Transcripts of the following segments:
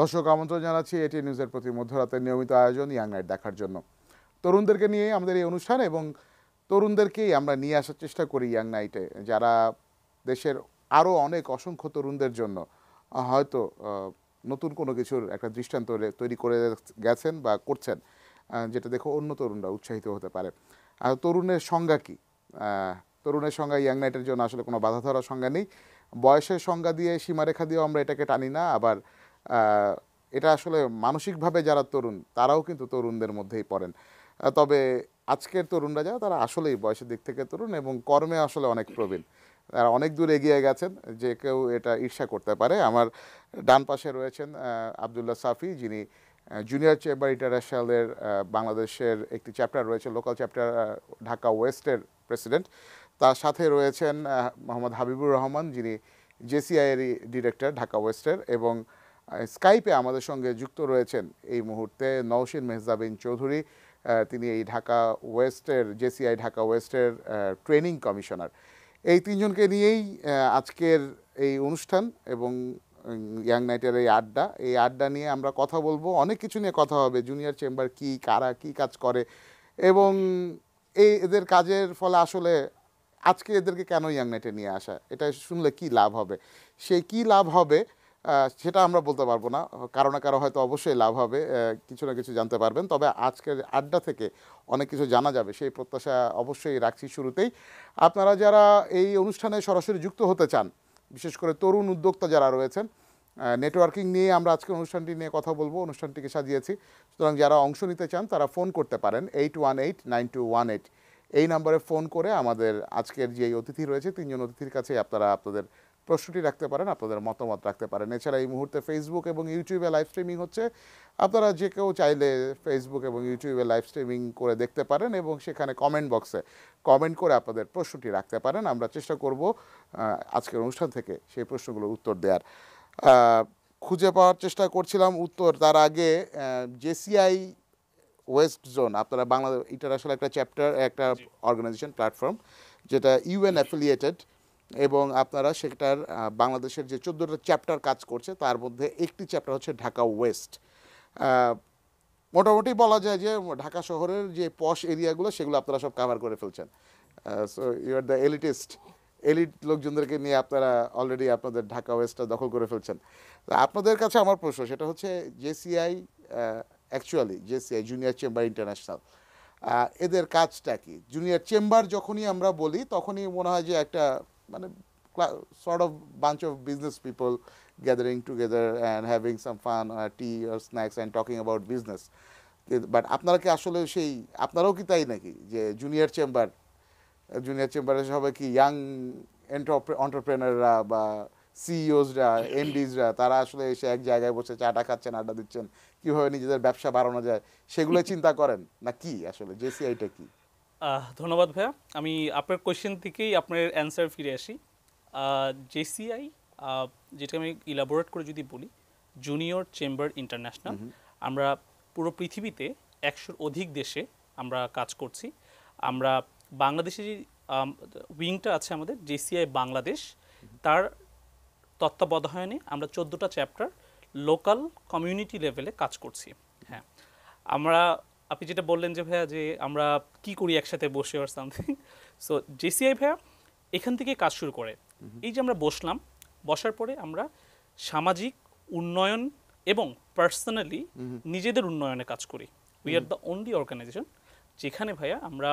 দর্শক আমন্ত্রণ জানাচ্ছি এটি নিউজের প্রতি মধ্যরাতের নিয়মিত আয়োজন ইয়াং নাইট দেখার জন্য। তরুণদেরকে নিয়ে আমাদের এই অনুষ্ঠান এবং তরুণদেরকেই আমরা নিয়ে আসার চেষ্টা করি ইয়াং নাইটে, যারা দেশের আরও অনেক অসংখ্য তরুণদের জন্য হয়তো নতুন কোনো কিছুর একটা দৃষ্টান্ত তৈরি করে গেছেন বা করছেন, যেটা দেখে অন্য তরুণরা উৎসাহিত হতে পারে। আর তরুণের সংজ্ঞা কী? তরুণের সংজ্ঞা ইয়াং নাইটের জন্য আসলে কোনো বাধা ধরার সংজ্ঞা নেই। বয়সের সংজ্ঞা দিয়ে সীমারেখা দিয়েও আমরা এটাকে টানি না, আবার এটা আসলে মানসিকভাবে যারা তরুণ তারাও কিন্তু তরুণদের মধ্যেই পড়েন। তবে আজকের তরুণরা যারা, তারা আসলেই বয়সের দিক থেকে তরুণ এবং কর্মে আসলে অনেক প্রবীণ। তারা অনেক দূর এগিয়ে গেছেন, যে কেউ এটা ঈর্ষা করতে পারে। আমার ডান পাশে রয়েছেন আবদুল্লাহ সাফি, যিনি জুনিয়র চেম্বার ইন্টারন্যাশনালের বাংলাদেশের একটি চ্যাপ্টার রয়েছে, লোকাল চ্যাপ্টার ঢাকা ওয়েস্টের প্রেসিডেন্ট। তার সাথে রয়েছেন মোহাম্মদ হাবিবুর রহমান, যিনি জেসিআইয়েরই ডিরেক্টর ঢাকা ওয়েস্টের, এবং স্কাইপে আমাদের সঙ্গে যুক্ত রয়েছেন এই মুহূর্তে নওশীন মেহজাবিন চৌধুরী। তিনি এই ঢাকা ওয়েস্টের জেসিআই ঢাকা ওয়েস্টের ট্রেনিং কমিশনার। এই তিনজনকে নিয়েই আজকের এই অনুষ্ঠান এবং ইয়াং নাইটের এই আড্ডা নিয়ে আমরা কথা বলবো। অনেক কিছু নিয়ে কথা হবে, জুনিয়র চেম্বার কি, কারা কি কাজ করে, এবং এদের কাজের ফলে আসলে আজকে এদেরকে কেন ইয়াং নাইটে নিয়ে আসা, এটা শুনলে কি লাভ হবে, সেই কি লাভ হবে সেটা আমরা বলতে পারবো না। কারো না কারো হয়তো অবশ্যই লাভ হবে, কিছু না কিছু জানতে পারবেন। তবে আজকের আড্ডা থেকে অনেক কিছু জানা যাবে, সেই প্রত্যাশা অবশ্যই রাখছি শুরুতেই। আপনারা যারা এই অনুষ্ঠানে সরাসরি যুক্ত হতে চান, বিশেষ করে তরুণ উদ্যোক্তা যারা রয়েছেন, নেটওয়ার্কিং নিয়ে আমরা আজকের অনুষ্ঠানটি নিয়ে কথা বলবো, অনুষ্ঠানটিকে সাজিয়েছি। সুতরাং যারা অংশ নিতে চান তারা ফোন করতে পারেন 818-9218। এই নম্বরে ফোন করে আমাদের আজকের যে অতিথি রয়েছে, তিনজন অতিথির কাছে আপনারা আপনাদের প্রশ্নটি রাখতে পারেন, আপনাদের মতামত রাখতে পারেন। এছাড়া এই মুহূর্তে ফেসবুক এবং ইউটিউবে লাইভ স্ট্রিমিং হচ্ছে। আপনারা যে কেউ চাইলে ফেসবুক এবং ইউটিউবে লাইভ স্ট্রিমিং করে দেখতে পারেন এবং সেখানে কমেন্ট বক্সে কমেন্ট করে আপনাদের প্রশ্নটি রাখতে পারেন। আমরা চেষ্টা করব আজকের অনুষ্ঠান থেকে সেই প্রশ্নগুলোর উত্তর দেওয়ার। খুঁজে পাওয়ার চেষ্টা করছিলাম উত্তর, তার আগে জেসিআই ওয়েস্ট জোন, আপনারা বাংলাদেশ ইন্টারন্যাশনাল একটা চ্যাপ্টার, একটা অর্গানাইজেশন প্ল্যাটফর্ম যেটা ইউএন অ্যাফিলিয়েটেড, এবং আপনারা সেটার বাংলাদেশের যে 14টা চ্যাপ্টার কাজ করছে তার মধ্যে একটি চ্যাপ্টার হচ্ছে ঢাকা ওয়েস্ট। মোটামুটি বলা যায় যে ঢাকা শহরের যে পশ এরিয়াগুলো সেগুলো আপনারা সব কাভার করে ফেলছেন। So you are the elite লোকজনদেরকে নিয়ে আপনারা অলরেডি আপনাদের ঢাকা ওয়েস্টটা দখল করে ফেলছেন। আপনাদের কাছে আমার প্রশ্ন সেটা হচ্ছে, JCI actually JCI junior chamber international, এদের কাজটা কি? জুনিয়র চেম্বার যখনই আমরা বলি তখনই মনে হয় যে একটা মানে sort of bunch of business people gathering together and having some fun, tea or snacks and talking about business. But আপনারা কি আসলে সেই, আপনারাও কি তাই নাকি যে জুনিয়র চেম্বারে সবাই কি ইয়াং এন্টারপ্রেনাররা বা সিইওসরা, এমডিসরা, তারা আসলে এসে এক জায়গায় বসে চাটা খাচ্ছেন, আড্ডা দিচ্ছেন, কীভাবে নিজেদের ব্যবসা বাড়ানো যায় সেগুলো চিন্তা করেন, না কি আসলে জেসিআইটা কি? ধন্যবাদ ভাইয়া। আমি আপনার কোয়েশ্চেন থেকেই আপনার অ্যান্সার ফিরে আসি। জেসিআই, যেটা আমি ইলাবোরেট করে যদি বলি, জুনিয়র চেম্বার ইন্টারন্যাশনাল। আমরা পুরো পৃথিবীতে 100-র অধিক দেশে আমরা কাজ করছি। আমরা বাংলাদেশে যে উইংটা আছে আমাদের জেসিআই বাংলাদেশ, তার তত্ত্বাবধানে আমরা 14টা চ্যাপ্টার লোকাল কমিউনিটি লেভেলে কাজ করছি। হ্যাঁ, আপনি যেটা বললেন যে ভাইয়া যে আমরা কি করি একসাথে বসে আর সামথিং, সো জেসিআই ভাইয়া এখান থেকে কাজ শুরু করে। এই যে আমরা বসার পরে আমরা সামাজিক উন্নয়ন এবং পার্সোনালি নিজেদের উন্নয়নে কাজ করি। We are the only organisation যেখানে ভাইয়া আমরা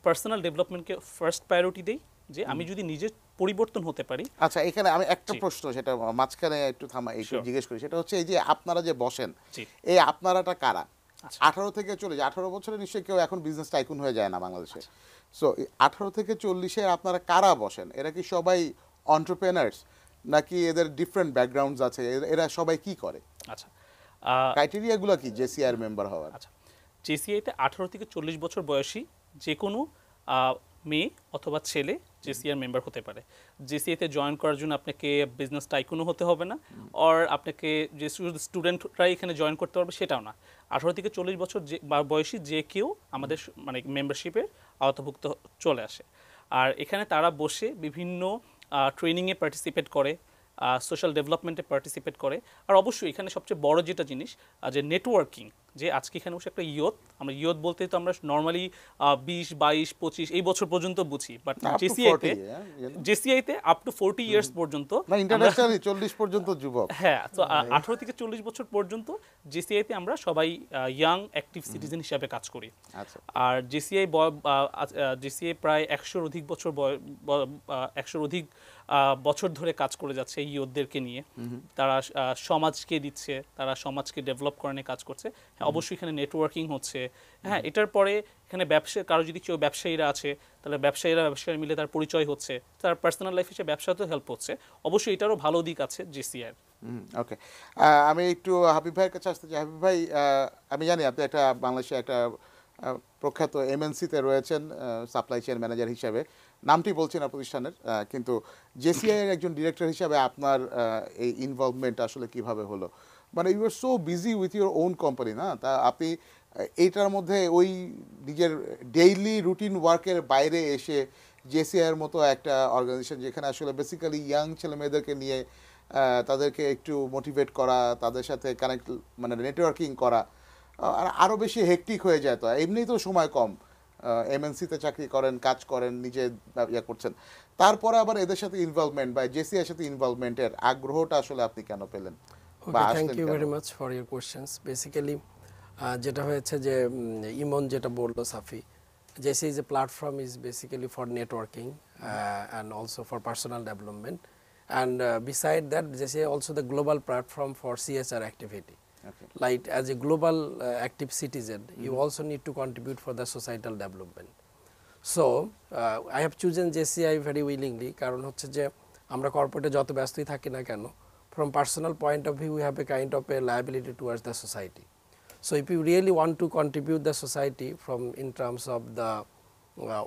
পার্সোনাল ডেভেলপমেন্টকে ফার্স্ট প্রায়োরিটি দেই, যে আমি যদি নিজে পরিবর্তন হতে পারি। আচ্ছা, এখানে আমি একটা প্রশ্ন, সেটা মাঝখানে একটু জিজ্ঞেস করি, সেটা হচ্ছে এই যে আপনারা যে বসেন, এই আপনারাটা কারা? 18 থেকে 40, 18 বছরে নিশ্চয়ই কেউ এখন বিজনেস টাইকুন হয়ে যায় না বাংলাদেশে। সো 18 থেকে 40-এ আপনারা কারা বসেন? এরা কি সবাই এন্টারপ্রেনার্স, নাকি এদের ডিফারেন্ট ব্যাকগ্রাউন্ডস আছে? এরা সবাই কি করে? আচ্ছা, ক্রাইটেরিয়াগুলো কি জেসিআই মেম্বার হওয়ার? আচ্ছা, জেসিআইতে 18 থেকে 40 বছর বয়সী যে কোনো মেয়ে অথবা ছেলে জেসিআর মেম্বার হতে পারে। জেসিআইতে জয়েন করার জন্য আপনাকে বিজনেস টাইকুনও হতে হবে না, আর আপনাকে যে স্টুডেন্টরাই এখানে জয়েন করতে পারবে সেটাও না। 18 থেকে 40 বছর বয়সী যে কেউ আমাদের মানে মেম্বারশিপের আওতাভুক্ত চলে আসে। আর এখানে তারা বসে বিভিন্ন ট্রেনিংয়ে পার্টিসিপেট করে, সোশ্যাল ডেভেলপমেন্টে পার্টিসিপেট করে। আর অবশ্যই এখানে সবচেয়ে বড় যেটা জিনিস যে নেটওয়ার্কিং, যে আজকে এখানে বসে একটা আমরা ইয়ত বলতে তো আমরা নর্মালি 20, 22, 25 এই বছর পর্যন্ত বুঝি, but Up to 40, yeah, you know. জেসিআইতে আপ টু 40 ইয়ার্স পর্যন্ত না ইন্টারন্যাশনালি 40 পর্যন্ত যুবক। হ্যাঁ, তো 18 থেকে 40 বছর পর্যন্ত জেসিআইতে আমরা সবাই ইয়াং অ্যাক্টিভ সিটিজেন হিসাবে কাজ করি। আচ্ছা। আর জেসিআই প্রায় 100-র অধিক বছর 100-র অধিক বছর ধরে কাজ করে যাচ্ছে এই ইয়ুথদেরকে নিয়ে। তারা সমাজকে দিচ্ছে, তারা সমাজকে ডেভেলপ করার কাজ করছে। হ্যাঁ, অবশ্যই এখানে নেটওয়ার্কিং হচ্ছে। হ্যাঁ, এটার পরে এখানে কারো যদি কেউ ব্যবসায়ীরা আছে, তাহলে ব্যবসায়ীরা মিলে তার পরিচয় হচ্ছে, তার পার্সোনাল লাইফ হিসেবে ব্যবসাতেও হেল্প হচ্ছে। অবশ্যই এটারও ভালো দিক আছে জেসিআই। ওকে, আমি একটু হাবিব ভাইয়ের কাছে আসতে চাই। হাবিব ভাই, আমি জানি আপনি একটা বাংলাদেশে একটা প্রখ্যাত এমএনসিতে রয়েছেন সাপ্লাই চেইন ম্যানেজার হিসাবে, নামটি বলছি না প্রতিষ্ঠানের, কিন্তু জেসিআই এর একজন ডিরেক্টর হিসাবে আপনার এই ইনভলভমেন্ট আসলে কিভাবে হলো? মানে you are so busy with your own company, না? তা আপনি এইটার মধ্যে ওই নিজের ডেইলি রুটিন ওয়ার্কের বাইরে এসে জেসিআই এর মতো একটা অর্গানাইজেশন যেখানে আসলে বেসিক্যালি ইয়াং ছেলে মেয়েদেরকে নিয়ে তাদেরকে একটু মোটিভেট করা, তাদের সাথে কানেক্ট মানে নেটওয়ার্কিং করা আরও বেশি হেকটিক হয়ে যায়। তো এমনিই তো সময় কম, এমএনসিতে চাকরি করেন, কাজ করেন, নিজে ইয়ে করছেন, তারপরে আবার এদের সাথে ইনভলভমেন্ট বা জেসিআই এর সাথে ইনভলভমেন্টের আগ্রহটা আসলে আপনি কেন পেলেন? Thank you very much for your questions. Basically যেটা হয়েছে যে ইমন যেটা বললো Safi, JCI is a platform is basically for networking and also for personal development and beside that jesse also the global platform for CSR activity. Okay. Like as a global active citizen you also need to contribute for the societal development. So I have chosen JCI very willingly কারণ হচ্ছে যে আমরা কর্পোরেটে যত ব্যস্তই থাকি না কেন, from personal point of view we have a kind of a liability towards the society. So if you really want to contribute the society from in terms of the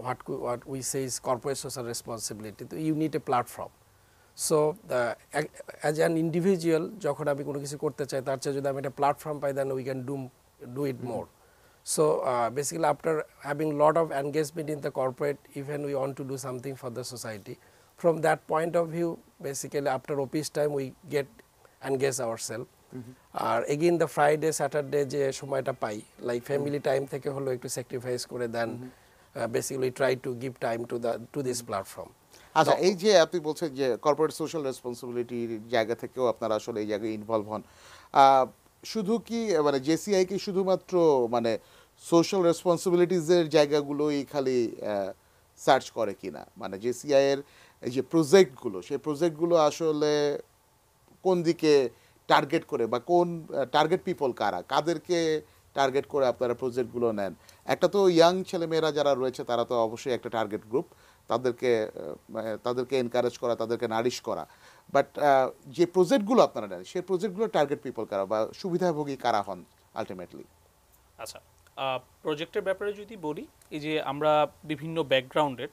what we say is corporate social responsibility, you need a platform. So as an individual যখন আমি কোনো কিছু করতে চাই তার চেয়ে যদি আমি একটা প্ল্যাটফর্ম পাই then we can do it more. So basically after having lot of engagement in the corporate even we want to do something for the society, from that point of view basically after office time we get engage our self. আর again the Friday Saturday যে সময়টা পাই like family time থেকে হলো একটু sacrifice করে দেন basically try to give time to this platform. আচ্ছা, এই যে আপনি বলছেন যে কর্পোরেট সোশ্যাল রেসপন্সিবিলিটির জায়গা থেকেও আপনারা আসলে এই জায়গায় ইনভলভ হন, শুধু কি মানে জেসিআই কি শুধুমাত্র মানে সোশ্যাল রেসপন্সিবিলিটিসের জায়গাগুলোই খালি সার্চ করে কিনা, মানে জেসিআই এর এই যে প্রজেক্টগুলো সেই প্রজেক্টগুলো আসলে কোন দিকে টার্গেট করে বা কোন টার্গেট পিপল কাদেরকে টার্গেট করে আপনারা প্রজেক্টগুলো নেন? একটা তো ইয়াং ছেলেমেয়েরা যারা রয়েছে তারা তো অবশ্যই একটা টার্গেট গ্রুপ, তাদেরকে এনকারেজ করা, তাদেরকে নারিশ করা, বাট যে প্রজেক্টগুলো আপনারা নেন সেই প্রজেক্টগুলো টার্গেট পিপল কারা বা সুবিধাভোগী কারা হন আলটিমেটলি? আচ্ছা, প্রজেক্টের ব্যাপারে যদি বলি, এই যে আমরা বিভিন্ন ব্যাকগ্রাউন্ডের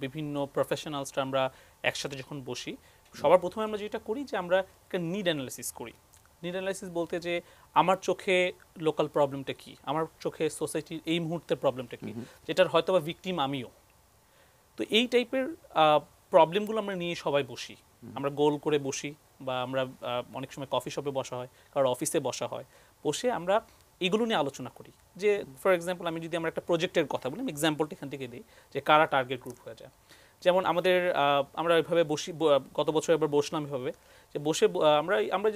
বিভিন্ন প্রফেশনালসরা আমরা একসাথে যখন বসি, সবার প্রথমে আমরা যেটা করি যে আমরা একটা নিড অ্যানালাইসিস করি। নিড অ্যানালাইসিস বলতে যে আমার চোখে লোকাল প্রবলেমটা কি, আমার চোখে সোসাইটির এই মুহূর্তের প্রবলেমটা কি, যেটার হয়তো বা ভিকটিম আমিও। তো এই টাইপের প্রবলেমগুলো আমরা নিয়ে সবাই বসি, আমরা গোল করে বসি, বা আমরা অনেক সময় কফি শপে বসা হয়, কারো অফিসে বসা হয়, বসে আমরা এগুলো নিয়ে আলোচনা করি। যে ফর এক্সাম্পল আমি যদি আমরা একটা প্রজেক্টের কথা বলি, আমি এক্সাম্পলটা এখান থেকে দিই যে কারা টার্গেট গ্রুপ হয়ে যায়। যেমন আমরা ওইভাবে বসি, গত বছর এবার বসলাম এভাবে যে বসে আমরা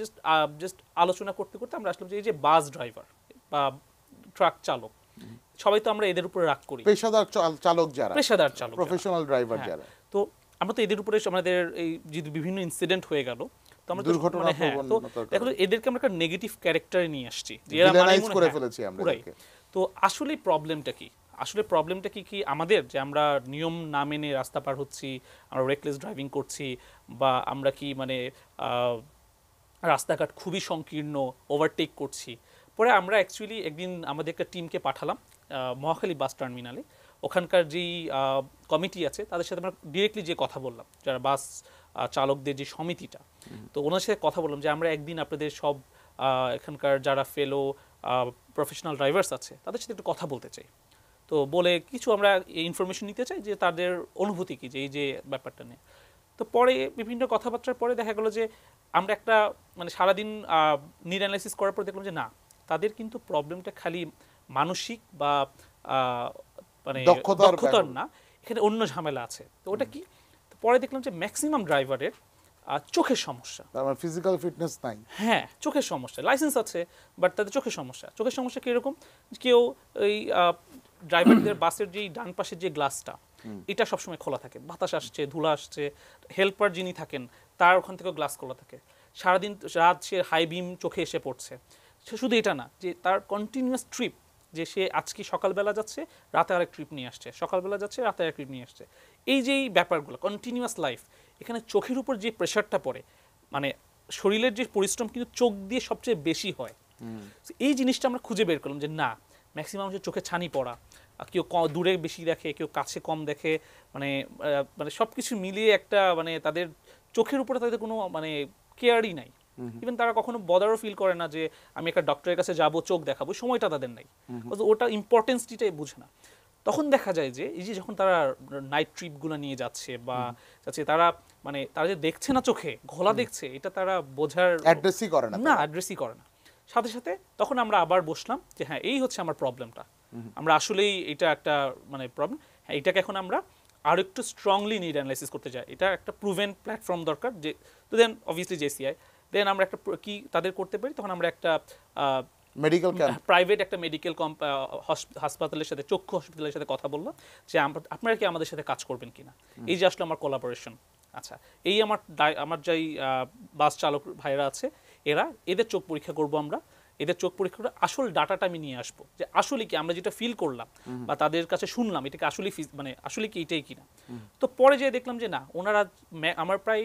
জাস্ট আলোচনা করতে করতে আমরা আসলাম যে এই যে বাস ড্রাইভার বা ট্রাক চালক, সবাই তো আমরা এদের উপরে রাগ করি, পেশাদার চালক যারা, পেশাদার চালক, প্রফেশনাল ড্রাইভার যারা, তো আমরা তো এদের উপরে আমাদের এই যে বিভিন্ন ইনসিডেন্ট হয়ে গেল, তো আমরা দুর্ঘটনা, তো দেখো এদেরকে আমরা একটা নেগেটিভ ক্যারেক্টারে নিয়ে আসছি, যে এরা মানে করে ফেলেছি আমরা। তো আসলে প্রবলেমটা কি? আসলে প্রবলেমটা কি আমাদের যে আমরা নিয়ম না মেনে রাস্তা পার হচ্ছি, আমরা রেকলেস ড্রাইভিং করছি, বা আমরা কি মানে রাস্তাঘাট খুবই সংকীর্ণ ওভারটেক করছি। পরে আমরা অ্যাকচুয়ালি একদিন আমাদের একটা টিমকে পাঠালাম মহাখালী বাস টার্মিনালে, ওখানকার যেই কমিটি আছে তাদের সাথে আমরা ডিরেক্টলি যে কথা বললাম, যারা বাস চালকদের যে সমিতিটা, তো ওনার সাথে কথা বললাম যে আমরা একদিন আপনাদের সব এখানকার যারা ফেলো প্রফেশনাল ড্রাইভার্স আছে তাদের সাথে একটু কথা বলতে চাই। তো বলে কিছু আমরা ইনফরমেশন নিতে চাই যে তাদের অনুভূতি কি যে এই যে ব্যাপারটা নিয়ে। তো পরে বিভিন্ন কথাবার্তার পরে দেখা গেলো যে আমরা একটা মানে সারাদিন নিড অ্যানালাইসিস করার পর দেখলাম যে না, তাদের কিন্তু প্রবলেমটা খালি মানসিক বা মানে দক্ষতার না, এখানে অন্য ঝামেলা আছে। তো ওটা কি, পরে দেখলাম যে ম্যাক্সিমাম ড্রাইভারের চোখের সমস্যা, আমার ফিজিক্যাল ফিটনেস নাই। হ্যাঁ, চোখের সমস্যা, লাইসেন্স আছে বাট তাদের চোখের সমস্যা। চোখের সমস্যা কীরকম, কেউ এই ড্রাইভারদের বাসের যেই ডান পাশের যে গ্লাসটা এটা সবসময় খোলা থাকে, বাতাস আসছে, ধুলা আসছে, হেল্পার যিনি থাকেন তার ওখান থেকেও গ্লাস খোলা থাকে, সারাদিন রাত সে হাই বিম চোখে এসে পড়ছে। সে শুধু এটা না, যে তার কন্টিনিউয়াস ট্রিপ, যে সে আজকে সকালবেলা যাচ্ছে রাতে আরেক ট্রিপ নিয়ে আসছে, সকালবেলা যাচ্ছে রাতে আরেক ট্রিপ নিয়ে আসছে, এই যে এই ব্যাপারগুলো কন্টিনিউয়াস লাইফ, এখানে চোখের উপর যে প্রেশারটা পড়ে, মানে শরীরের যে পরিশ্রম কিন্তু চোখ দিয়ে সবচেয়ে বেশি হয়। এই জিনিসটা আমরা খুঁজে বের করলাম যে না, ম্যাক্সিমাম যে চোখে ছানি পড়া, কেউ দূরে বেশি দেখে, কেউ কাছে কম দেখে, মানে মানে সব কিছু মিলিয়ে একটা মানে তাদের চোখের উপরে তাদের কোনো মানে কেয়ারই নাই। ইভেন তারা কখনো বদারও ফিল করে না যে আমি একটা ডক্টরের কাছে যাব, চোখ দেখাবো, সময়টা তাদের নাই, ওটা ইম্পর্টেন্সটিটাই বুঝে না। তখন দেখা যায় যে এই যে যখন তারা নাইট ট্রিপগুলো নিয়ে যাচ্ছে বা যাচ্ছে, তারা মানে তারা যে দেখছে না চোখে, ঘোলা দেখছে, এটা তারা বোঝার অ্যাড্রেসই করে না, অ্যাড্রেসই করে না। সাথে সাথে তখন আমরা আবার বসলাম যে হ্যাঁ, এই হচ্ছে আমার প্রবলেমটা, আমরা আসলেই এটা একটা মানে প্রবলেম, হ্যাঁ এটাকে এখন আমরা আর একটু স্ট্রংলি নিড অ্যানালাইসিস করতে চাই, এটা একটা প্রুভেন প্ল্যাটফর্ম দরকার। যে তো দেন অবভিয়াসলি জেসিআই, দেন আমরা একটা কি তাদের করতে পারি, তখন আমরা একটা মেডিকেল প্রাইভেট একটা মেডিকেল হাসপাতালের সাথে, চক্ষু হসপিটালের সাথে কথা বললাম যে আপনারা কি আমাদের সাথে কাজ করবেন কিনা। এই যে আসলে আমার কোলাবোরেশন। আচ্ছা, এই আমার যেই বাস চালক ভাইরা আছে, এদের চোখ পরীক্ষা করব আমরা, এদের চোখ পরীক্ষা করে আসল ডাটাটা আমি নিয়ে আসবো, যে আসলে কি আমরা যেটা ফিল করলাম বা তাদের কাছে শুনলাম, এটাকে আসলে মানে আসলে কি এটাই কিনা। তো পরে যেয়ে দেখলাম যে না, ওনারা আমার প্রায়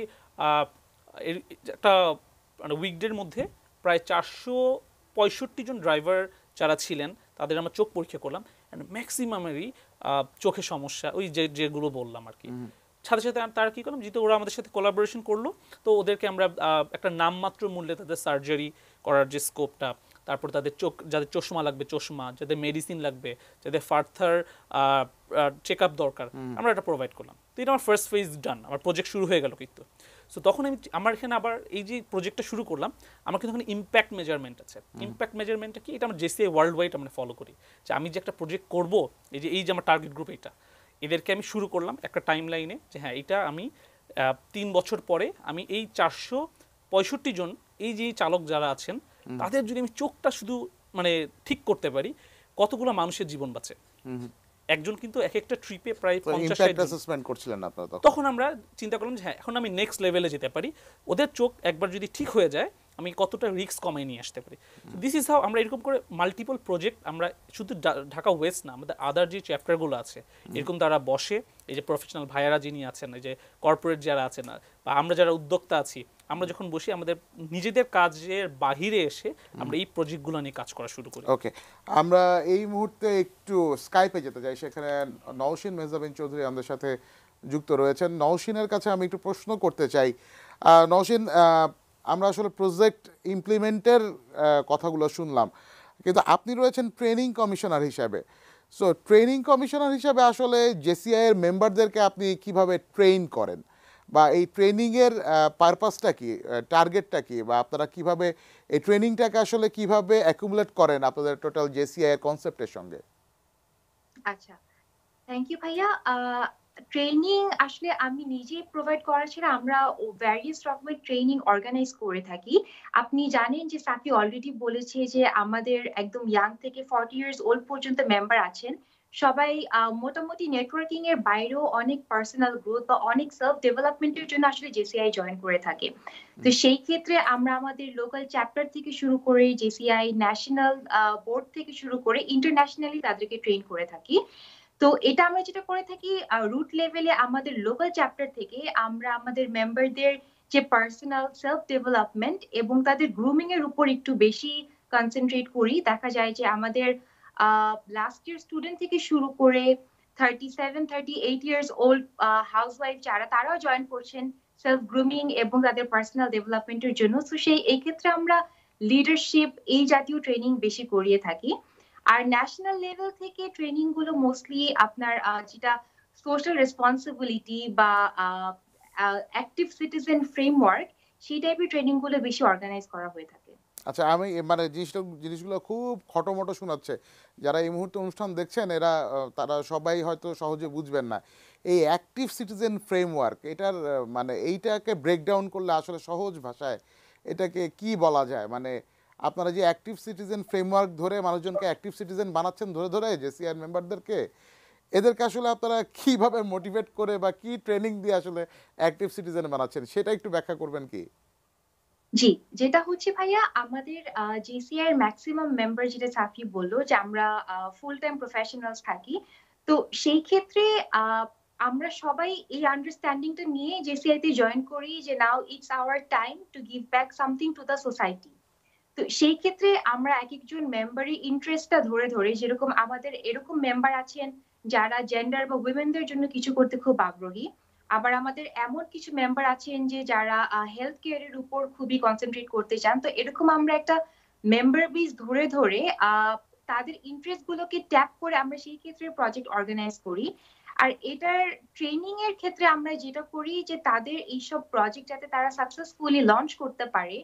একটা মানে উইকডের মধ্যে প্রায় 465 জন ড্রাইভার যারা ছিলেন তাদের আমরা চোখ পরীক্ষা করলাম, অ্যান্ড ম্যাক্সিমামেরই চোখে সমস্যা, ওই যেগুলো বললাম আর কি। সাথে সাথে তারা কী করলাম, যেহেতু ওরা আমাদের সাথে কোলাবোরেশন করলো, তো ওদেরকে আমরা একটা নামমাত্র মূল্যে তাদের সার্জারি করার যে স্কোপটা, তারপর তাদের যাদের চশমা লাগবে চশমা, যাদের মেডিসিন লাগবে, যাদের ফার্থার চেক আপ দরকার, আমরা এটা প্রোভাইড করলাম। তো এটা আমার ফার্স্ট ফেজ ডান, আমার প্রজেক্ট শুরু হয়ে গেল। কিন্তু সো তখন আমার এখানে আবার এই যে প্রজেক্টটা শুরু করলাম, আমার কিন্তু এখানে ইম্প্যাক্ট মেজারমেন্ট আছে। ইম্প্যাক্ট মেজারমেন্টটা কি, এটা আমরা জেসিআই ওয়ার্ল্ড ওয়াইড আমরা ফলো করি, যে আমি যে একটা প্রজেক্ট করব, এই যে আমার টার্গেট গ্রুপ, এদেরকে আমি শুরু করলাম একটা টাইম লাইনে, যে হ্যাঁ এটা আমি 3 বছর পরে আমি এই 465 জন এই যে চালক যারা আছেন তাদের যদি আমি চোখটা শুধু মানে ঠিক করতে পারি, কতগুলো মানুষের জীবন বাঁচে। একজন কিন্তু এক একটা ট্রিপে প্রায় 50-60 অ্যাসেসমেন্ট করছিলেন আপনারা তখন আমরা চিন্তা করলাম যে হ্যাঁ, এখন আমি নেক্সট লেভেলে যেতে পারি, ওদের চোখ একবার যদি ঠিক হয়ে যায় আমি কতটা রিস্ক কমিয়ে নিয়ে আসতে পারি। দিস ইজ হাউ আমরা এরকম করে মাল্টিপল প্রজেক্ট, আমরা শুধু ঢাকা ওয়েস্ট না, আমাদের আদার যে চ্যাপ্টারগুলো আছে এরকম তারা বসে, এই যে প্রফেশনাল ভাইয়ারা যিনি আছেন, এই যে কর্পোরেট যারা আছেন, বা আমরা যারা উদ্যোক্তা আছি, আমরা যখন বসি আমাদের নিজেদের কাজের বাহিরে এসে আমরা এই প্রজেক্টগুলো নিয়ে কাজ করা শুরু করি। ওকে, আমরা এই মুহূর্তে একটু স্কাইপে যেতে চাই, সেখানে নওশিন মেহজাবিন চৌধুরী আমাদের সাথে যুক্ত রয়েছেন। নওশিনের কাছে আমি একটু প্রশ্ন করতে চাই। নওশিন, আমরা আসলে প্রজেক্ট ইমপ্লিমেন্টের কথাগুলো শুনলাম, কিন্তু আপনি রয়েছেন ট্রেনিং কমিশনার হিসাবে। সো ট্রেনিং কমিশনার হিসাবে আসলে জেসিআই এর মেম্বারদেরকে আপনি কিভাবে ট্রেন করেন, বা এই ট্রেনিংয়ের পারপাসটা কি, টার্গেটটা কি, বা আপনারা কিভাবে এই ট্রেনিংটাকে আসলে কিভাবে অ্যাকুমুলেট করেন আপনাদের টোটাল জেসিআই এর কনসেপ্টের সঙ্গে? আচ্ছা, থ্যাংক ইউ ভাইয়া। ট্রেনিং আসলে আমি নিজেই প্রোভাইড করা ছাড়া আমরা ভ্যারিয়াস রকমের ট্রেনিং অর্গানাইজ করে থাকি। আপনি জানেন যে সাফি অলরেডি বলেছে যে আমাদের একদম ইয়াং থেকে 40 ইয়ার্স ওল্ড পর্যন্ত মেম্বার আছেন। সবাই মোটামুটি নেটওয়ার্কিং এর বাইরেও অনেক পার্সোনাল গ্রোথ বা অনেক সেলফ ডেভেলপমেন্টের জন্য আসলে জেসিআই জয়েন করে থাকে। তো সেই ক্ষেত্রে আমরা আমাদের লোকাল চ্যাপ্টার থেকে শুরু করে জেসিআই ন্যাশনাল বোর্ড থেকে শুরু করে ইন্টারন্যাশনালি তাদেরকে ট্রেন করে থাকি। তো এটা আমরা যেটা করে থাকি, রুট লেভেলে আমাদের লোকাল চ্যাপ্টার থেকে আমরা আমাদের মেম্বারদের যে পার্সোনাল সেলফ ডেভেলপমেন্ট এবং তাদের গ্রুমিং এর উপর একটু বেশি কনসেন্ট্রেট করি। দেখা যায় যে আমাদের লাস্ট ইয়ার স্টুডেন্ট থেকে শুরু করে 37-38 ইয়ার্স ওল্ড হাউসওয়াইফ যারা, তারাও জয়েন করছেন সেলফ গ্রুমিং এবং তাদের পার্সোনাল ডেভেলপমেন্টের জন্য। তো এই ক্ষেত্রে আমরা লিডারশিপ এই জাতীয় ট্রেনিং বেশি করিয়ে থাকি। আর ন্যাশনাল লেভেল থেকে ট্রেনিং গুলো মোস্টলি আপনার যেটা সোশ্যাল রেসপন্সিবিলিটি বা অ্যাক্টিভ সিটিজেন ফ্রেমওয়ার্ক, সেই টাইপের ট্রেনিং গুলো বেশি অর্গানাইজ করা হয়ে থাকে। আচ্ছা, আমি মানে জিনিসগুলো খুব খটোমটো শোনাচ্ছে। যারা এই মুহূর্তে অনুষ্ঠান দেখছেন এরা তারা সবাই হয়তো সহজে বুঝবেন না। এই অ্যাক্টিভ সিটিজেন ফ্রেমওয়ার্ক এটার মানে এইটাকে ব্রেকডাউন করলে আসলে সহজ ভাষায় এটাকে কি বলা যায়? মানে আপনারা যে অ্যাক্টিভ সিটিজেন ফ্রেমওয়ার্ক ধরে মানুষজনকে অ্যাক্টিভ সিটিজেন বানাচ্ছেন ধরে ধরে জেসিআই মেম্বারদেরকে, এদেরকে আসলে আপনারা কিভাবে মোটিভেট করে বা কি ট্রেনিং দিয়ে আসলে অ্যাক্টিভ সিটিজেন বানাচ্ছেন সেটা একটু ব্যাখ্যা করবেন কি? জি, যেটা হচ্ছে ভাইয়া, আমাদের জেসিআই এর ম্যাক্সিমাম মেম্বার, যেটা সাফি বলল যে আমরা ফুল টাইম প্রফেশনালস থাকি। তো সেই ক্ষেত্রে আমরা সবাই এই আন্ডারস্ট্যান্ডিংটা নিয়ে জেসিআই তে জয়েন করি যে now it's our time to give back something to the society. তো সেই ক্ষেত্রে আমরা এক একজন মেম্বারের ইন্টারেস্টটা ধরে ধরে, যেরকম আমাদের এরকম মেম্বার আছেন যারা জেন্ডার বা উইমেনদের জন্য কিছু করতে খুব আগ্রহী, আবার আমাদের এমন কিছু মেম্বার আছেন যে যারা হেলথ কেয়ারের উপর খুবই কনসেন্ট্রেট করতে চান। তো এরকম আমরা একটা মেম্বার বেস ধরে ধরে তাদের ইন্টারেস্ট গুলোকে ট্যাপ করে আমরা সেই ক্ষেত্রে প্রজেক্ট অর্গানাইজ করি। আর এটার ট্রেনিং এর ক্ষেত্রে আমরা যেটা করি যে তাদের এইসব প্রজেক্ট যাতে তারা সাকসেসফুলি লঞ্চ করতে পারে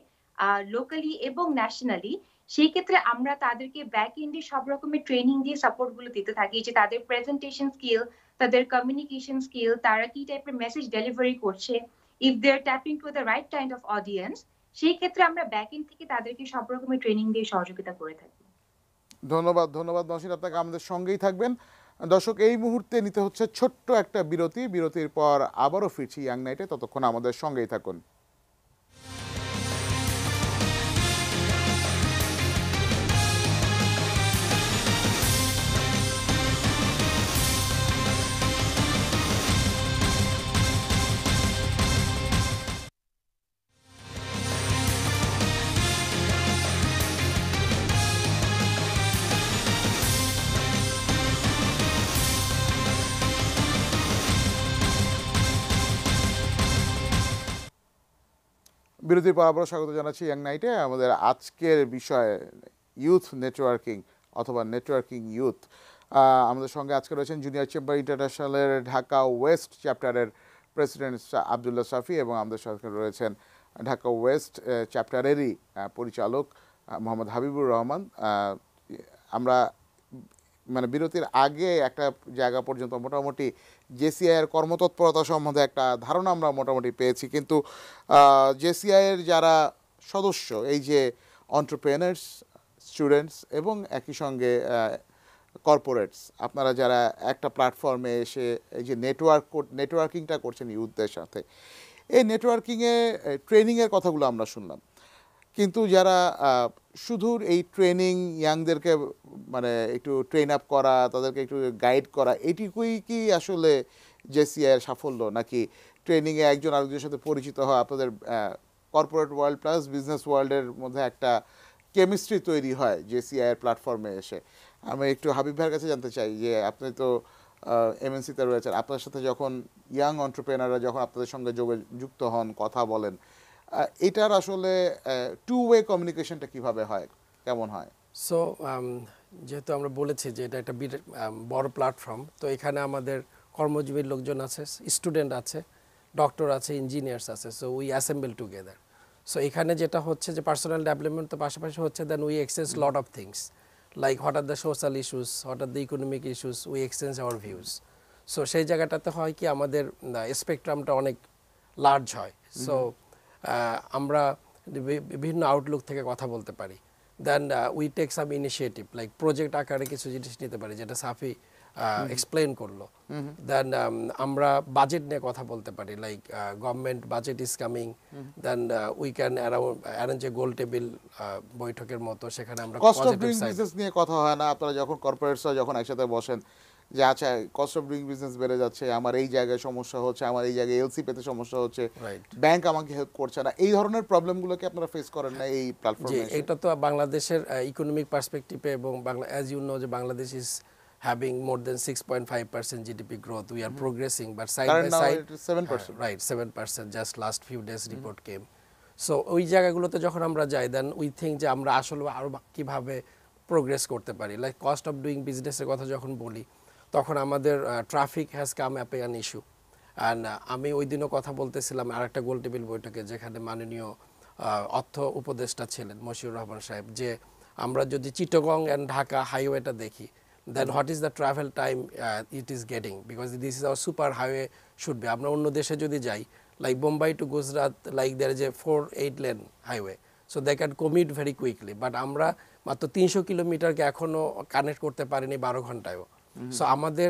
লোকালি এবং ন্যাশনালি, সেই ক্ষেত্রে আমরা তাদেরকে ব্যাক এন্ডে সব রকমের ট্রেনিং দিয়ে সাপোর্ট গুলো দিতে থাকি, যে তাদের প্রেজেন্টেশন স্কিল, তাদের কমিউনিকেশন স্কিল, তারা কি টাইপের মেসেজ ডেলিভারি করছে, if they are tapping to the right kind of audience, সেই ক্ষেত্রে আমরা ব্যাক এন্ড থেকে তাদেরকে সব রকমের ট্রেনিং দিয়ে সহযোগিতা করে থাকি। ধন্যবাদ, ধন্যবাদ নসিন, আপনাকে আমাদের সঙ্গেই থাকবেন। দর্শক, এই মুহূর্তে নিতে হচ্ছে ছোট্ট একটা বিরতি। বিরতির পর আবারও ফিরছি ইয়াং নাইটে, ততক্ষণ আমাদের সঙ্গেই থাকুন। বিরতির পর আবারও স্বাগত জানাচ্ছি ইয়াং নাইটে। আমাদের আজকের বিষয় ইউথ নেটওয়ার্কিং অথবা নেটওয়ার্কিং ইউথ। আমাদের সঙ্গে আজকে রয়েছেন জুনিয়র চেম্বার ইন্টারন্যাশনালের ঢাকা ওয়েস্ট চ্যাপ্টারের প্রেসিডেন্ট আবদুল্লাহ সাফি, এবং আমাদের সঙ্গে রয়েছেন ঢাকা ওয়েস্ট চ্যাপ্টারেরই পরিচালক মোহাম্মদ হাবিবুর রহমান। আমরা মানে বিরতির আগে একটা জায়গা পর্যন্ত মোটামুটি জেসিআইয়ের কর্মতৎপরতা সম্বন্ধে একটা ধারণা আমরা মোটামুটি পেয়েছি, কিন্তু জেসিআইয়ের যারা সদস্য, এই যে এন্টারপ্রেনার্স, স্টুডেন্টস এবং একই সঙ্গে কর্পোরেটস, আপনারা যারা একটা প্ল্যাটফর্মে এসে এই যে নেটওয়ার্কিংটা করছেন ইউথদের সাথে, এই নেটওয়ার্কিংয়ে ট্রেনিংয়ের কথাগুলো আমরা শুনলাম, কিন্তু যারা শুধু এই ট্রেনিং, ইয়াংদেরকে মানে একটু ট্রেন আপ করা, তাদেরকে একটু গাইড করা, এটুকুই কি আসলে জেসিআইয়ের সাফল্য, নাকি ট্রেনিংয়ে একজন আরেকজনের সাথে পরিচিত হওয়া, আপনাদের কর্পোরেট ওয়ার্ল্ড প্লাস বিজনেস ওয়ার্ল্ডের মধ্যে একটা কেমিস্ট্রি তৈরি হয় জেসিআইয়ের প্ল্যাটফর্মে এসে? আমি একটু হাবিব ভাইয়ের কাছে জানতে চাই যে আপনি তো এমএনসিতে রয়েছেন, আপনার সাথে যখন ইয়াং এন্টারপ্রেনাররা যখন আপনাদের সঙ্গে যুক্ত হন, কথা বলেন, এটার আসলে টু ওয়ে কমিউনিকেশনটা কিভাবে হয়, কেমন হয়? সো যেহেতু আমরা বলেছি যে এটা একটা বড় প্ল্যাটফর্ম, তো এখানে আমাদের কর্মজীবী লোকজন আছে, স্টুডেন্ট আছে, ডক্টর আছে, ইঞ্জিনিয়ার্স আছে, সো উই অ্যাসেম্বল টুগেদার। সো এখানে যেটা হচ্ছে যে পার্সোনাল ডেভেলপমেন্ট তো পাশাপাশি হচ্ছে, then we exchange lot of things like what are the social issues, what are the economic issues, we exchange our views. So সেই জায়গাটাতে হয় কি আমাদের স্পেকট্রামটা অনেক লার্জ হয়। সো আমরা বিভিন্ন আউটলুক থেকে কথা বলতে পারি। Then we take some initiative like project আকারে কিছু জিনিস নিতে পারি, যেটা সাফি এক্সপ্লেন করলো। দেন আমরা বাজেট নিয়ে কথা বলতে পারি, like government budget is coming, then we can arrange a গোল টেবিল বৈঠকের মতো, সেখানে আমরা কস্ট অফ ডুইং বিজনেস নিয়ে কথা হয় না? আপনারা যখন কর্পোরেটসরা যখন একসাথে বসেন যে আচ্ছা কস্ট অফ ডুইং বিজনেস বেড়ে যাচ্ছে, আমার এই জায়গায় সমস্যা হচ্ছে, আমার এই জায়গায় এলসি পেতে সমস্যা হচ্ছে, ব্যাংক আমাকে হেল্প করছে না, এই ধরনের প্রবলেমগুলোকে আপনারা ফেস করেন না এই প্ল্যাটফর্মে? এটা তো বাংলাদেশের ইকোনমিক পার্সপেক্টিভে, এবং বাংলা অ্যাজ ইউ নো যে Bangladesh is having more than 6.5% GDP growth. We are progressing, but side by side, it is 7%. Right, 7%. Just last few days report came. So ওই জায়গাগুলোতে যখন আমরা যাই, দেন উই থিঙ্ক যে আমরা আসলে আরো কিভাবে প্রোগ্রেস করতে পারি। লাইক কস্ট অফ ডুইং বিজনেসের কথা যখন বলি, তখন আমাদের traffic has come up an issue, and আমি ওই দিনও কথা বলতেছিলাম আরেকটা গোল টেবিল বৈঠকে, যেখানে মাননীয় অর্থ উপদেষ্টা ছিলেন মশিউর রহমান সাহেব, যে আমরা যদি চিটাগং অ্যান্ড ঢাকা হাইওয়েটা দেখি, then what is the travel time it is getting, because this is our super highway should be. আমরা অন্য দেশে যদি যাই, like Bombay to Gujarat, like there is a 4-8 lane highway, so they can commute very quickly, but আমরা মাত্র 300 কিলোমিটারকে এখনো connect করতে পারিনি 12 ঘন্টায়ও। সো আমাদের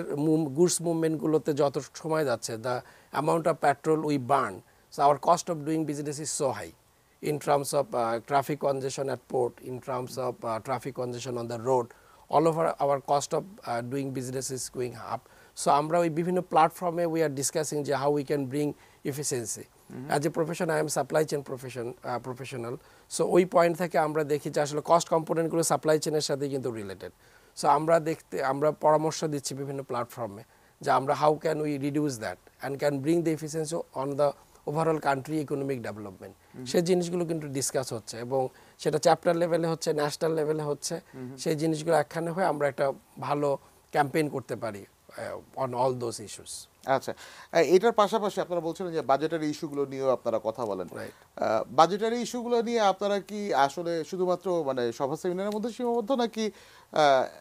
গুডস মুভমেন্টগুলোতে যত সময় যাচ্ছে, the amount of petrol we burn, so our cost of doing business is so high in terms of traffic congestion at port, in terms of traffic congestion on the road, all of our cost of doing business is going up. So আমরা ওই বিভিন্ন প্ল্যাটফর্মে we are discussing যে how we can bring efficiency. As a profession, I am supply chain professional. So ওই point থেকে আমরা দেখি যে আসলে কস্ট কম্পোনেন্টগুলো সাপ্লাই চেনের সাথে কিন্তু রিলেটেড। সো আমরা পরামর্শ দিচ্ছি বিভিন্ন প্ল্যাটফর্মে যে আমরা how can we reduce that and can bring the efficiency on the overall country economic development, সেই জিনিসগুলো কিন্তু ডিসকাস হচ্ছে এবং সেটা চ্যাপ্টার লেভেলে হচ্ছে, ন্যাশনাল লেভেলে হচ্ছে। সেই জিনিসগুলো একখানে হয়ে আমরা একটা ভালো ক্যাম্পেইন করতে পারি অন অল দোজ ইস্যুস। আচ্ছা, এটার পাশাপাশি আপনারা বলছিলেন যে বাজেটারি ইস্যুগুলো নিয়েও আপনারা কথা বলেন। বাজেটারি ইস্যুগুলো নিয়ে আপনারা কি আসলে শুধুমাত্র মানে সভা সেমিনারের মধ্যে সীমাবদ্ধ, নাকি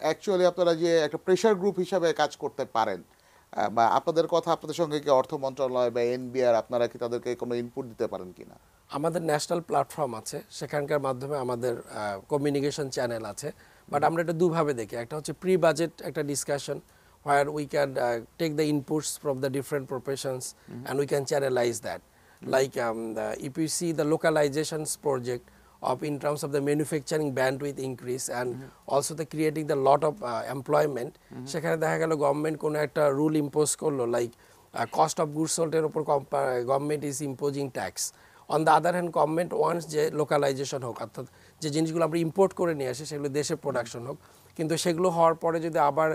অ্যাকচুয়ালি আপনারা যে একটা প্রেশার গ্রুপ হিসাবে কাজ করতে পারেন, বা আপনাদের কথা আপনাদের সঙ্গে কি অর্থ মন্ত্রণালয় বা এনবিআর আপনারা কি তাদেরকে কোনো ইনপুট দিতে পারেন কিনা? আমাদের ন্যাশনাল প্ল্যাটফর্ম আছে, সেখানকার মাধ্যমে আমাদের কমিউনিকেশন চ্যানেল আছে, বাট আমরা এটা দুভাবে দেখি। একটা হচ্ছে প্রি বাজেট একটা discussion where we can take the inputs from the different professions and we can channelize that. Like if you see the localizations project of in terms of the manufacturing bandwidth increase and also the creating the lot of employment, সেখানে দেখা গেল government কোনো একটা rule impose করলো, like cost of goods সোল্ডের উপর government is imposing tax. On the other hand government once যে localization হোক, অর্থাৎ যে জিনিসগুলো আমরা ইম্পোর্ট করে নিয়ে আসি সেগুলো দেশের প্রোডাকশন হোক, কিন্তু সেগুলো হওয়ার পরে যদি আবার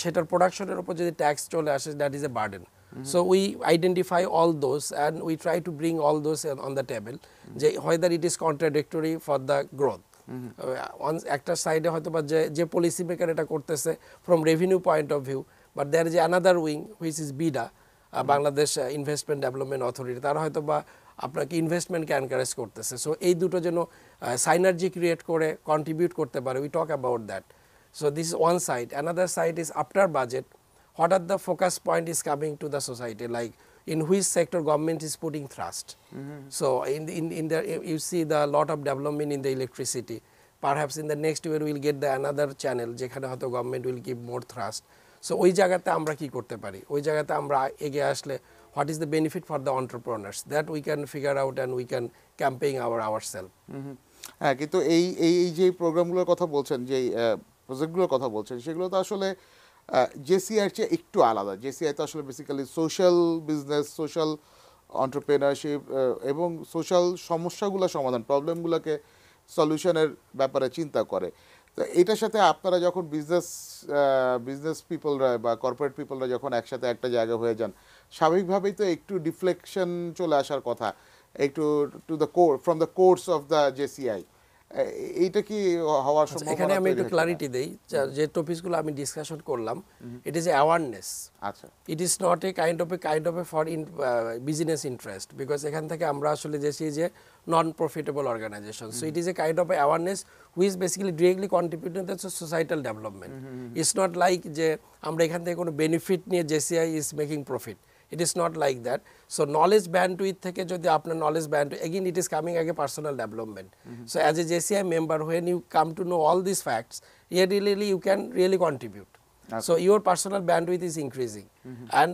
সেটার প্রোডাকশনের উপর যদি ট্যাক্স চলে আসে, that is a burden. So we identify all those and we try to bring all those on the table, যে whether it is contradictory for the growth. একটা সাইডে হয়তো বা যে পলিসি মেকার এটা করতেছে from revenue point of view, but there is another wing which is BIDA, Bangladesh investment development authority, তারা হয়তো বা আপনাকে ইনভেস্টমেন্টকে এনকারেজ করতেছে। সো এই দুটো যেন সাইনার্জি ক্রিয়েট করে কন্ট্রিবিউট করতে পারে, we talk about that. So this is one side. Another side is after budget, what are the focus point is coming to the society, like in which sector government is putting thrust. So in the you see the lot of development in the electricity. Perhaps in the next year we will get the another channel যেখানে হয়তো government will give more thrust. So ওই জায়গাতে আমরা কি করতে পারি, ওই জায়গাতে আমরা এগিয়ে আসলে what is the benefit for the entrepreneurs, that we can figure out and we can campaign ourselves. হ্যাঁ, কিন্তু এই যে প্রোগ্রামগুলোর কথা বলছেন, যে প্রজেক্টগুলোর কথা বলছেন, সেগুলো তো আসলে জেসিআইয়ের চেয়ে একটু আলাদা। জেসিআই তো আসলে basically social business, social entrepreneurship এবং সোশ্যাল সমস্যাগুলো সমাধান, প্রবলেমগুলোকে সলিউশনের ব্যাপারে চিন্তা করে। তো এটার সাথে আপনারা যখন বিজনেস পিপলরা বা কর্পোরেট পিপলরা যখন একসাথে একটা জায়গা হয়ে যান, স্বাভাবিকভাবেই তো একটু ডিফ্লেকশন চলে আসার কথা, একটু to the from the course of the JCI. এইটা কি হওয়ার সম্ভাবনা? এখানে আমি একটু ক্লারিটি দেই, যে টপিকসগুলো আমি ডিসকাশন করলাম, ইট ইজ অ্যাওয়ারনেস। আচ্ছা, it is not a kind of a for business interest, because এখান থেকে আমরা আসলে যে non profitable organization. So it is a kind of awareness which basically directly contributing to the societal development. It's not like যে আমরা এখান থেকে কোনো বেনিফিট নিয়ে JCI is making profit. It is not like that. So knowledge bandwidth থেকে যদি আপনার knowledge bandwidth, again it is coming as a personal development. So as a JCI member, when you come to know all these facts, really you can really contribute. So your personal bandwidth is increasing, and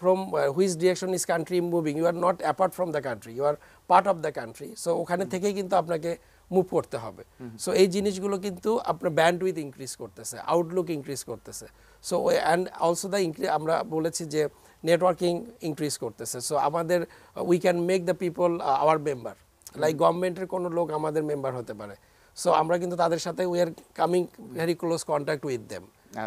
from which direction is country moving, you are not apart from the country, you are part of the country. So ওখানে থেকে কিন্তু আপনাকে move করতে হবে। So এই জিনিসগুলো কিন্তু আপনার ব্যান্ডউইথ ইনক্রিজ করতেছে, আউটলুক ইনক্রিজ করতেছে। সো অ্যান্ড অলসো দ্য আমরা বলেছি যে নেটওয়ার্কিং ইনক্রিজ করতেছে। সো আমাদের we can make the people our member, like গভর্নমেন্টের কোনো লোক আমাদের মেম্বার হতে পারে। সো আমরা কিন্তু তাদের সাথে we are coming very close contact with them.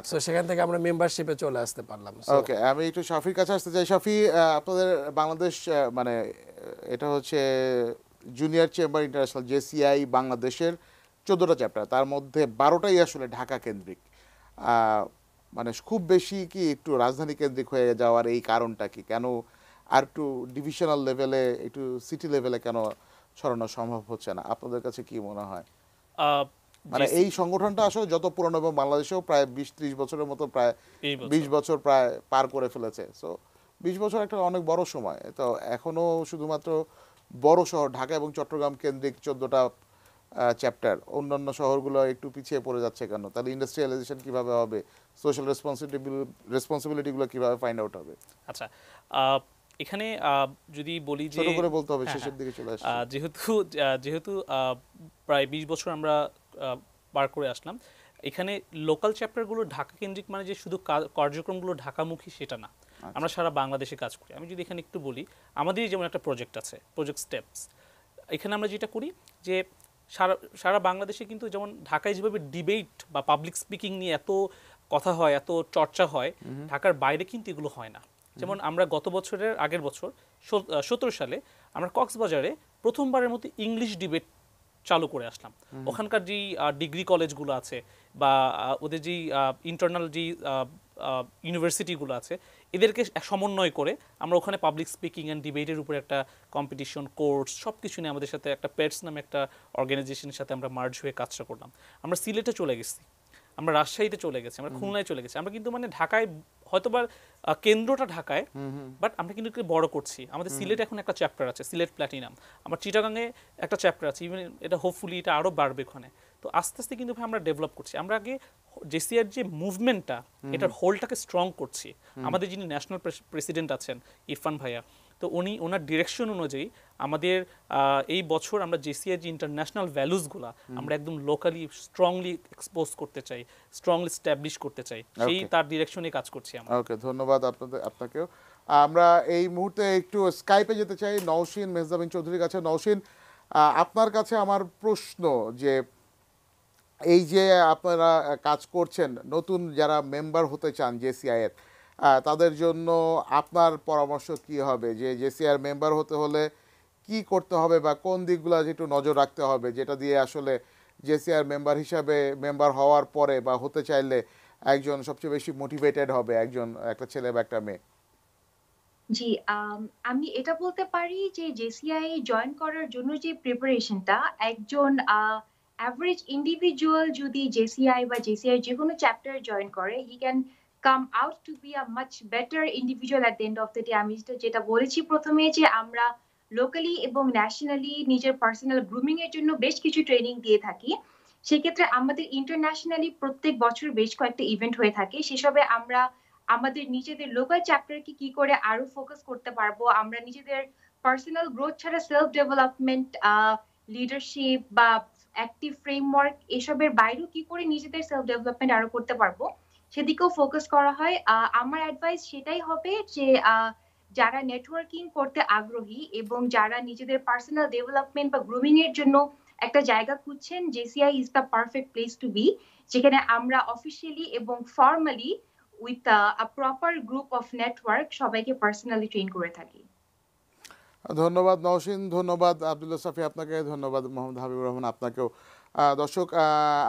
So সেখান থেকে আমরা মেম্বারশিপে চলে আসতে পারলাম। ওকে, আমি একটু শাফির কাছে আসতে চাই। শাফি, আপনাদের বাংলাদেশ মানে এটা হচ্ছে জুনিয়র চেম্বার ইন্টারন্যাশনাল, জেসিআই বাংলাদেশের 14টা চ্যাপ্টার, তার মধ্যে 12টাই আসলে ঢাকা কেন্দ্রিক। মানে খুব বেশি কি একটু রাজধানী কেন্দ্রিক হয়ে যাওয়ার এই কারণটা কি? কেন আর একটু ডিভিশনাল লেভেলে, একটু সিটি লেভেলে কেন ছড়ানো সম্ভব হচ্ছে না? আপনাদের কাছে কি মনে হয়? আহ, মানে JC এই সংগঠনটা আসলে যত পুরনো, এবং বাংলাদেশেও প্রায় 20-30 বছরের মতো, প্রায় 20 20 বছর। বছর প্রায় পার করে ফেলেছে। সো 20 বছর একটা অনেক বড় সময়। তো এখনো শুধুমাত্র বড় শহর ঢাকা এবং চট্টগ্রাম কেন্দ্রিক 14টা চ্যাপ্টার, অন্যান্য শহরগুলো একটু পিছিয়ে পড়ে যাচ্ছে কেন? তাহলে ইন্ডাস্ট্রিয়ালাইজেশন কিভাবে হবে? সোশ্যাল রেসপন্সিবিলিটিগুলো কিভাবে ফাইন্ড আউট হবে? আচ্ছা, এখানে যদি বলি যে ছোট করে বলতে হবে, হ্যাঁ, শেষের হ্যাঁ, দিকে চলে আসছে। যেহেতু প্রায় 20 বছর আমরা পার করে আসলাম, এখানে লোকাল চ্যাপ্টারগুলো ঢাকা কেন্দ্রিক, মানে যে শুধু কার্যক্রমগুলো ঢাকামুখী সেটা না, আমরা সারা বাংলাদেশে কাজ করি। আমি যদি এখানে একটু বলি, আমাদেরই যেমন একটা প্রজেক্ট আছে, প্রজেক্ট স্টেপস। এখানে আমরা যেটা করি যে সারা সারা বাংলাদেশে কিন্তু যেমন ঢাকায় যেভাবে ডিবেট বা পাবলিক স্পিকিং নিয়ে এত কথা হয়, এত চর্চা হয়, ঢাকার বাইরে কিন্তু এগুলো হয় না। যেমন আমরা গত বছরের আগের বছর 17 সালে আমরা কক্সবাজারে প্রথমবারের মতো ইংলিশ ডিবেট চালু করে আসলাম। ওখানকার যেই ডিগ্রি কলেজগুলো আছে বা ওদের যেই ইন্টারনাল যেই ইউনিভার্সিটিগুলো আছে, এদেরকে সমন্বয় করে আমরা ওখানে পাবলিক স্পিকিং অ্যান্ড ডিবেটের উপরে একটা কম্পিটিশন কোর্স সব কিছু নিয়ে আমাদের সাথে একটা পেটস নামে একটা অর্গানাইজেশনের সাথে আমরা মার্জ হয়ে কাজটা করলাম। আমরা সিলেটে চলে গেছি, আমরা রাজশাহীতে চলে গেছি, আমরা খুলনায় চলে গেছি। আমরা কিন্তু মানে ঢাকায় হয়তোবা কেন্দ্রটা ঢাকায়, বাট আমরা কিন্তু একটু বড় করছি। আমাদের সিলেটে এখন একটা চ্যাপ্টার আছে, সিলেট প্ল্যাটিনাম। আমার চিটাগাংয়ে একটা চ্যাপ্টার আছে, ইভেন এটা হোপফুলি এটা আরও বাড়বে ওখানে। তো আস্তে আস্তে কিন্তু ভাই আমরা ডেভেলপ করছি। আমরা আগে জেসিআর যে মুভমেন্টটা, এটার হোলটাকে স্ট্রং করছি। আমাদের যিনি ন্যাশনাল প্রেসিডেন্ট আছেন ইরফান ভাইয়া, তো ওনার ডিরেকশন অনুযায়ী আমাদের এই বছর আমরা জেসিআর যে ইন্টারন্যাশনাল ভ্যালুসগুলো আমরা একদম লোকালি স্ট্রংলি এক্সপোজ করতে চাই, স্ট্রংলি স্ট্যাবলিশ করতে চাই, সেই তার ডিরেকশনে কাজ করছি আমরা। ওকে, ধন্যবাদ আপনাকেও। আমরা এই মুহূর্তে একটু স্কাইপে যেতে চাই নওশীন মেহজাবিন চৌধুরীর কাছে। নওশীন, আপনার কাছে আমার প্রশ্ন যে এই যে আপনারা কাজ করছেন, নতুন যারা মেম্বার হতে চান জেসিআই এর, তাদের জন্য আপনার পরামর্শ কি হবে? যে জেসিআই মেম্বার হতে হলে কি করতে হবে, বা কোন দিকগুলো একটু নজর রাখতে হবে, যেটা দিয়ে আসলে জেসিআই মেম্বার হিসাবে, মেম্বার হওয়ার পরে বা হতে চাইলে একজন সবচেয়ে বেশি মোটিভেটেড হবে, একটা ছেলে বা একটা মেয়ে? জি, আমি এটা বলতে পারি যে জেসিআই জয়েন করার জন্য যে প্রিপারেশনটা, একজন অ্যাভারেজ ইন্ডিভিজুয়াল যদি জেসিআই বা জেসিআই যে কোনো চ্যাপ্টার জয়েন করে, he can come out to be a much better individual at the end of the day. আমি যেটা বলেছি প্রথমে, যে আমরা লোকালি এবং ন্যাশনালি নিজের পার্সোনাল গ্রুমিং এর জন্য বেশ কিছু ট্রেনিং দিয়ে থাকি। সেক্ষেত্রে আমাদের ইন্টারন্যাশনালি প্রত্যেক বছর বেশ কয়েকটা ইভেন্ট হয়ে থাকে। সেসবে আমরা আমাদের নিজেদের লোকাল চ্যাপ্টারকে কি করে আরো ফোকাস করতে পারবো, আমরা নিজেদের পার্সোনাল গ্রোথ ছাড়া সেলফ ডেভেলপমেন্ট, লিডারশিপ বা অ্যাক্টিভ ফ্রেমওয়ার্ক, এসবের বাইরেও কি করে নিজেদের সেলফ ডেভেলপমেন্ট আরো করতে পারবো, সেদিকেও ফোকাস করা হয়। আমার অ্যাডভাইস সেটাই হবে যে যারা নেটওয়ার্কিং করতে আগ্রহী এবং যারা নিজেদের পার্সোনাল ডেভেলপমেন্ট বা গ্রুমিং এর জন্য একটা জায়গা খুঁজছেন, JCI is the perfect place to be, যেখানে আমরা অফিসিয়ালি এবং formally with a proper group of network সবাইকে পার্সোনালি ট্রেন করে থাকি। ধন্যবাদ নওশীন, ধন্যবাদ আব্দুল্লাহ সাফি আপনাকে, ধন্যবাদ মোহাম্মদ হাবিবুর রহমান আপনাকেও। দর্শক,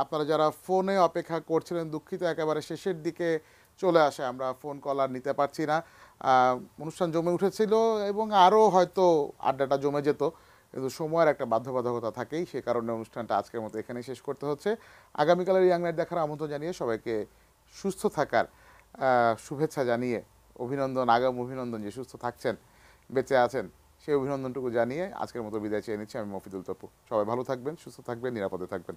আপনারা যারা ফোনে অপেক্ষা করছিলেন, দুঃখিত একেবারে শেষের দিকে চলে আসে, আমরা ফোন কল আর নিতে পারছি না। অনুষ্ঠান জমে উঠেছিল এবং আরও হয়তো আড্ডাটা জমে যেত, কিন্তু সময়ের একটা বাধ্যবাধকতা থাকেই, সে কারণে অনুষ্ঠানটা আজকের মতো এখানেই শেষ করতে হচ্ছে। আগামীকালের ইয়াং নাইট দেখার আমন্ত্রণ জানিয়ে সবাইকে সুস্থ থাকার শুভেচ্ছা জানিয়ে, আগাম অভিনন্দন যে সুস্থ থাকছেন, বেঁচে আছেন, সেই অভিনন্দনটুকু জানিয়ে আজকের মতো বিদায় চেয়ে নিচ্ছি। আমি মফিদুল তপু। সবাই ভালো থাকবেন, সুস্থ থাকবেন, নিরাপদে থাকবেন।